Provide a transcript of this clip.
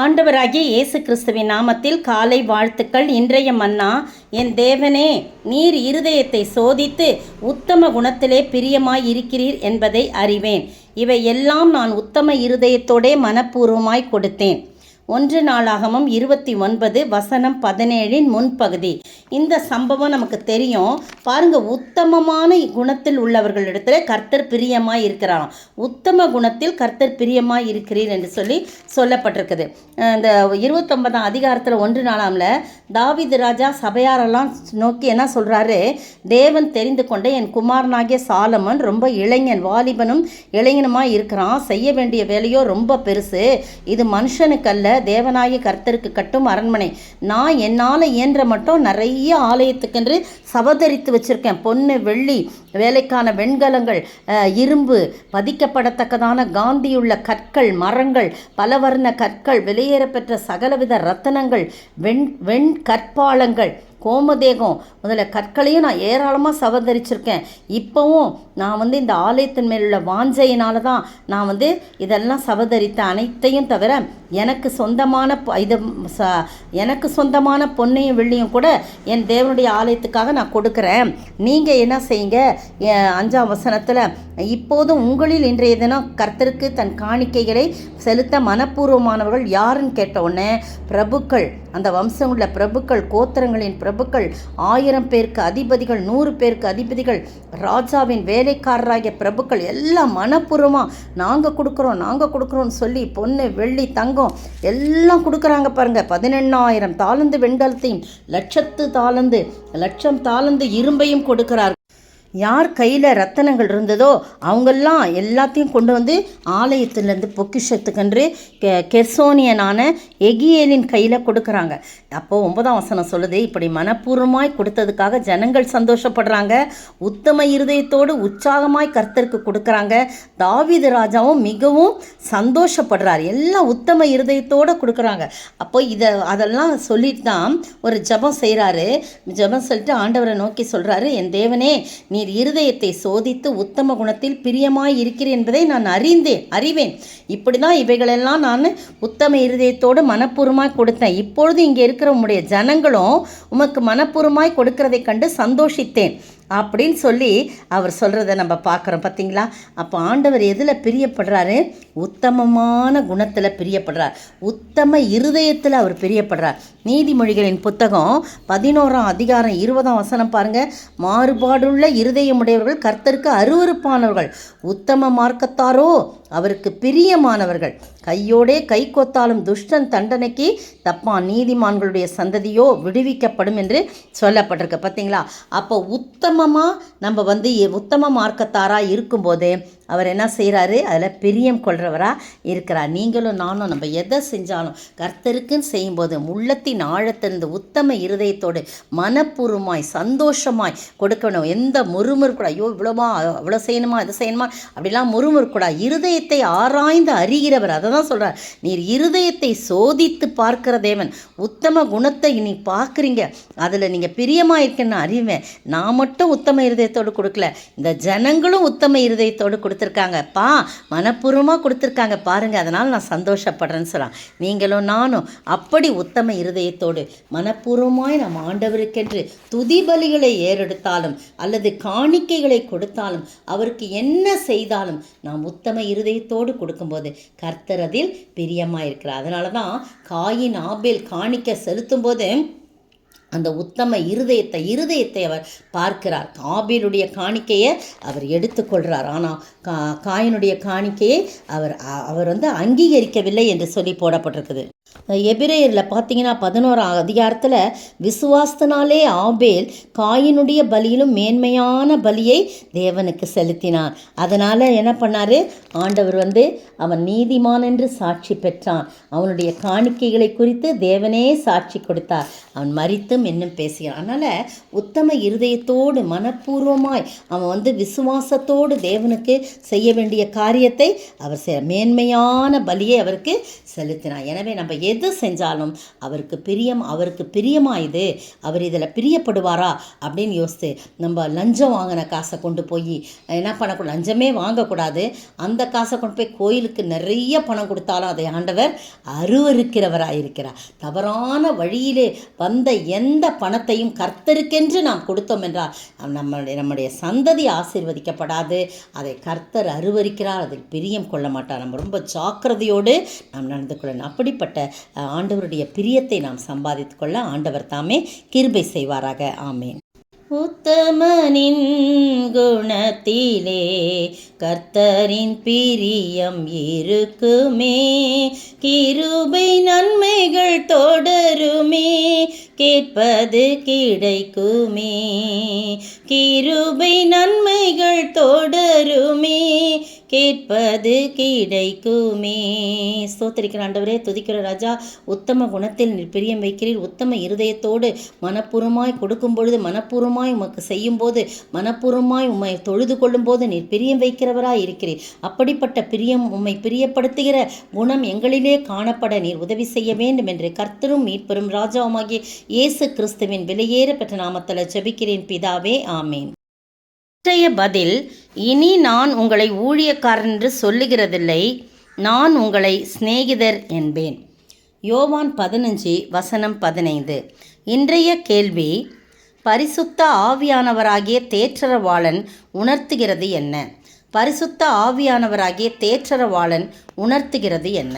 ஆண்டவராகிய இயேசு கிறிஸ்துவின் நாமத்தில் காலை வாழ்த்துக்கள். இன்றைய மன்னா, என் தேவனே, நீர் இருதயத்தை சோதித்து உத்தம குணத்திலே பிரியமாய் இருக்கிறீர் என்பதை அறிவேன். இவை எல்லாம் நான் உத்தம இருதயத்தோடே மனப்பூர்வமாய் கொடுத்தேன். 1 நாளாகமம் 29:17 முன்பகுதி. இந்த சம்பவம் நமக்கு தெரியும். பாருங்க, உத்தமமான குணத்தில் உள்ளவர்களிடத்துல கர்த்தர் பிரியமாய் இருக்கிறாராம். உத்தம குணத்தில் கர்த்தர் பிரியமாய் இருக்கிறீர் என்று சொல்லப்பட்டிருக்குது. இந்த 29ஆம் அதிகாரத்தில் 1 நாளாம்ல தாவீது ராஜா சபையாரெல்லாம் நோக்கி என்ன சொல்கிறாரு? தேவன் தெரிந்து கொண்ட என் குமாரனாகிய சாலமன் ரொம்ப இளைஞன், வாலிபனும் இளைஞனுமாய் இருக்கிறான். செய்ய வேண்டிய வேலையோ ரொம்ப பெருசு. இது மனுஷனுக்கல்ல, தேவனாகிய கர்த்தருக்கு கட்டும் அரண்மனை. நான் என்னால் இயன்ற மட்டும் நிறைய ஆலயத்துக்கென்று சபதரித்து வச்சுருக்கேன். பொன்னு, வெள்ளி, வேலைக்கான வெண்கலங்கள், இரும்பு, பதிக்கப்படத்தக்கதான காந்தியுள்ள கற்கள், மரங்கள், பலவர்ண கற்கள், வெளியேறப்பெற்ற சகலவித ரத்தனங்கள், வெண் கற்பாலங்கள், கோமதேகம் முதல்ல கற்களையும் நான் ஏராளமாக சவதரிச்சிருக்கேன். இப்போவும் நான் இந்த ஆலயத்தின் மேலுள்ள வாஞ்சையினால தான் நான் இதெல்லாம் சவதரித்த அனைத்தையும் தவிர எனக்கு சொந்தமான பொன்னையும் வெள்ளியும் கூட என் தேவனுடைய ஆலயத்துக்காக நான் கொடுக்குறேன். நீங்கள் என்ன செய்யுங்க? 5ஆம் வசனத்தில், இப்போதும் உங்களில் இன்றைய தினம் கர்த்தருக்கு தன் காணிக்கைகளை செலுத்த மனப்பூர்வமானவர்கள் யாருன்னு கேட்ட உடனே, பிரபுக்கள், அந்த வம்சங்களுள்ள பிரபுக்கள், கோத்திரங்களின் பிரபுக்கள், 1000 பேருக்கு அதிபதிகள், 100 பேருக்கு அதிபதிகள், ராஜாவின் வேலைக்காரராகிய பிரபுக்கள் எல்லாம் மனப்பூர்வமாக நாங்கள் கொடுக்குறோம்னு சொல்லி பொண்ணு, வெள்ளி, தங்கம் எல்லாம் கொடுக்குறாங்க. பாருங்க, 18,000 தாலந்து வெண்கலத்தையும், லட்சம் தாலந்து இரும்பையும் கொடுக்கிறார்கள். யார் கையில் ரத்தனங்கள் இருந்ததோ அவங்கெல்லாம் எல்லாத்தையும் கொண்டு ஆலயத்திலேருந்து பொக்கிஷத்துக்கென்று கெர்சோனியனான எகியேலின் கையில் கொடுக்குறாங்க. அப்போது 9ஆம் வசனம் சொல்லுது, இப்படி மனப்பூர்வமாய் கொடுத்ததுக்காக ஜனங்கள் சந்தோஷப்படுறாங்க. உத்தம இருதயத்தோடு உற்சாகமாய் கர்த்தருக்கு கொடுக்குறாங்க. தாவீது ராஜாவும் மிகவும் சந்தோஷப்படுறார். எல்லாம் உத்தம இருதயத்தோடு கொடுக்குறாங்க. அப்போ அதெல்லாம் சொல்லிட்டு தான் ஒரு ஜெபம் செய்கிறாரு. ஜெபம் சொல்லிட்டு ஆண்டவரை நோக்கி சொல்கிறாரு, என் தேவனே, நீர் இருதயத்தை சோதித்து உத்தம குணத்தில் பிரியமாய் இருக்கிறேன் என்பதை நான் அறிவேன். இப்படி தான் இவைகளெல்லாம் நான் உத்தம இருதயத்தோடு மனப்பூர்வமாய் கொடுத்தேன். இப்பொழுது இங்கே இருக்கிற உம்முடைய ஜனங்களும் உமக்கு மனப்பூர்வமாய் கொடுக்கிறதை கண்டு சந்தோஷித்தேன் அப்படின்னு சொல்லி அவர் சொல்கிறத நம்ம பார்க்குறோம். பார்த்தீங்களா? அப்போ ஆண்டவர் எதில் பிரியப்படுறாரு? உத்தமமான குணத்தில் பிரியப்படுறார். உத்தம இருதயத்தில் அவர் பிரியப்படுறார். நீதிமொழிகளின் புத்தகம் 11ஆம் அதிகாரம் 20ஆம் வசனம் பாருங்கள். மாறுபாடுள்ள இருதயமுடையவர்கள் கர்த்தருக்கு அருவருப்பானவர்கள், உத்தம மார்க்கத்தாரோ அவருக்கு பிரியமானவர்கள். கையோடே கை கொத்தாலும் துஷ்டன் தண்டனைக்கு தப்பான், நீதிமான்களுடைய சந்ததியோ விடுவிக்கப்படும் என்று சொல்லப்பட்டிருக்கு. பார்த்தீங்களா? அப்போ உத்தமமாக நம்ம உத்தம மார்க்கத்தாராக இருக்கும்போது அவர் என்ன செய்கிறாரு? அதில் பிரியம் கொள்கிறவராக இருக்கிறார். நீங்களும் நானும் நம்ம எதை செஞ்சாலும் கர்த்தருக்குன்னு செய்யும்போது உள்ளத்தின் ஆழத்திலிருந்து உத்தம இருதயத்தோடு மனப்பூர்வமாய் சந்தோஷமாய் கொடுக்கணும். எந்த முறுமுறுக்கூட, ஐயோ இவ்வளோ செய்யணுமா, இதை செய்யணுமா அப்படிலாம் முறுமுறுக்கூட. இருதயத்தை ஆராய்ந்து அறிகிறவர். அதை தான் சொல்கிறார், நீர் இருதயத்தை சோதித்து பார்க்கிற தேவன். உத்தம குணத்தை நீ பார்க்குறீங்க, அதில் நீங்கள் பிரியமாக இருக்கேன்னு அறிவேன். நான் மட்டும் உத்தம இருதயத்தோடு கொடுக்கல, இந்த ஜனங்களும் உத்தம இருதயத்தோடு கொடுத்துருக்காங்கப்பா, மனப்பூர்வமாக கொடுத்துருக்காங்க பாருங்கள், அதனால் நான் சந்தோஷப்படுறேன்னு சொல்லலாம். நீங்களும் நானும் அப்படி உத்தம இருதயத்தோடு மனப்பூர்வமாய் நாம் ஆண்டவருக்கென்று துதி பலிகளை ஏறெடுத்தாலும் அல்லது காணிக்கைகளை கொடுத்தாலும் அவருக்கு என்ன செய்தாலும் நாம் உத்தம இருதயத்தோடு கொடுக்கும்போது கர்த்தர் அதில் பிரியமாக இருக்கிறார். அதனால தான் காயின், ஆபேல் காணிக்கை செலுத்தும் போது அந்த உத்தம இருதயத்தை அவர் பார்க்கிறார். ஆபேலுடைய காணிக்கையை அவர் எடுத்துக்கொள்கிறார். ஆனால் காயினுடைய காணிக்கையை அவர் அங்கீகரிக்கவில்லை என்று சொல்லி போடப்பட்டிருக்குது. எபிரேயரில் பார்த்தீங்கன்னா 11ஆம் அதிகாரத்தில், விசுவாசத்தினாலே ஆபேல் காயினுடைய பலியிலும் மேன்மையான பலியை தேவனுக்கு செலுத்தினான். அதனால் என்ன பண்ணார்? ஆண்டவர் அவன் நீதிமான் என்று சாட்சி பெற்றான். அவனுடைய காணிக்கைகளை குறித்து தேவனே சாட்சி கொடுத்தார். அவன் மரித்தும் இன்னும் பேசுகிறான். அதனால் உத்தம இருதயத்தோடு மனப்பூர்வமாய் அவன் விசுவாசத்தோடு தேவனுக்கு செய்ய வேண்டிய காரியத்தை அவர் மேன்மையான பலியை அவருக்கு செலுத்தினான். எனவே நம்ம நம்ம எது செஞ்சாலும் அவருக்கு பிரியமா இது, அவர் இதில் பிரியப்படுவாரா அப்படின்னு யோசித்து நம்ம லஞ்சம் வாங்கின காசை கொண்டு போய் என்ன பண்ணக்கூடாது, லஞ்சமே வாங்கக்கூடாது. அந்த காசை கொண்டு போய் கோயிலுக்கு நிறைய பணம் கொடுத்தாலும் அதை ஆண்டவர் அருவருக்கிறவராக இருக்கிறார். தவறான வழியிலே வந்த எந்த பணத்தையும் கர்த்தருக்கென்று நாம் கொடுத்தோம் என்றால் நம்முடைய சந்ததி ஆசீர்வதிக்கப்படாது. அதை கர்த்தர் அருவருக்கிறார், அதில் பிரியம் கொள்ள மாட்டார். நம்ம ரொம்ப ஜாக்கிரதையோடு நாம் நடந்து கொள்ளணும். அப்படிப்பட்ட ஆண்டவருடைய பிரியத்தை நாம் சம்பாதித்து கொள்ள ஆண்டவர் தாமே கிருபை செய்வாராக. ஆமேன். உத்தமனின் குணத்திலே கர்த்தரின் பிரியம் இருக்குமே, கிருபை நன்மைகள் தொடருமே, கேட்பது கிடைக்குமே. கிருபை நன்மைகள் தொடருமே, கேட்பது கிடைக்குமே. ஸ்தோத்திரிக்கிற ஆண்டவரே, துதிக்கிற ராஜா, உத்தம குணத்தில் நீர் பிரியம் வைக்கிறீர். உத்தம இருதயத்தோடு மனப்பூர்வமாய் கொடுக்கும் பொழுது, மனப்பூர்வமாய் உமக்கு செய்யும்போது, மனப்பூர்வமாய் உம்மை தொழுது கொள்ளும் போது நீர் பிரியம் வைக்கிறவராய் இருக்கிறீர். அப்படிப்பட்ட பிரியம், உம்மை பிரியப்படுத்துகிற குணம் எங்களிலே காணப்பட நீர் உதவி செய்ய வேண்டும் என்று கர்த்தரும் மீட்பெரும் ராஜாவுமாகிய இயேசு கிறிஸ்துவின் விலையேற பெற்ற நாமத்தில் ஜெபிக்கிறேன் பிதாவே. ஆமேன். இன்றைய பதில்: இனி நான் உங்களை ஊழியக்காரர் என்று சொல்லுகிறதில்லை, நான் உங்களை சிநேகிதர் என்பேன். யோவான் 15:15. இன்றைய கேள்வி: பரிசுத்த ஆவியானவராகிய தேற்றரவாளன் உணர்த்துகிறது என்ன? பரிசுத்த ஆவியானவராகிய தேற்றரவாளன் உணர்த்துகிறது என்ன?